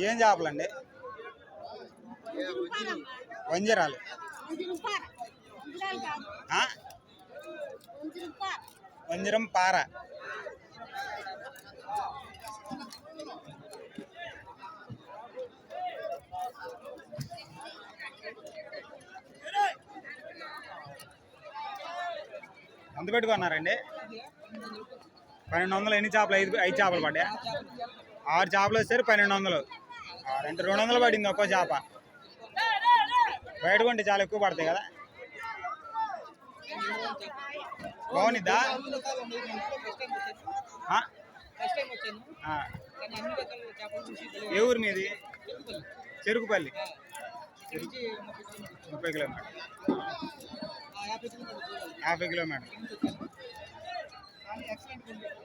ఏం చేపలండి? వంజరాలు. ఆ? వంజరం పార. ఎంత పెట్టుకున్నారండి? 1200. ఎన్ని చేపలు? ఐదు చేపలు పడ్డా? 6 చేపలు వచ్చారు 1200. 200 పడింది ఒక్కో చేప. బయట కొంటే చాలా ఎక్కువ పడతాయి కదా. బాగునిద్దా? ఏ ఊరు మీది? చెరుకుపల్లి. 30 కిలోమీటర్. 50 కిలోమీటర్.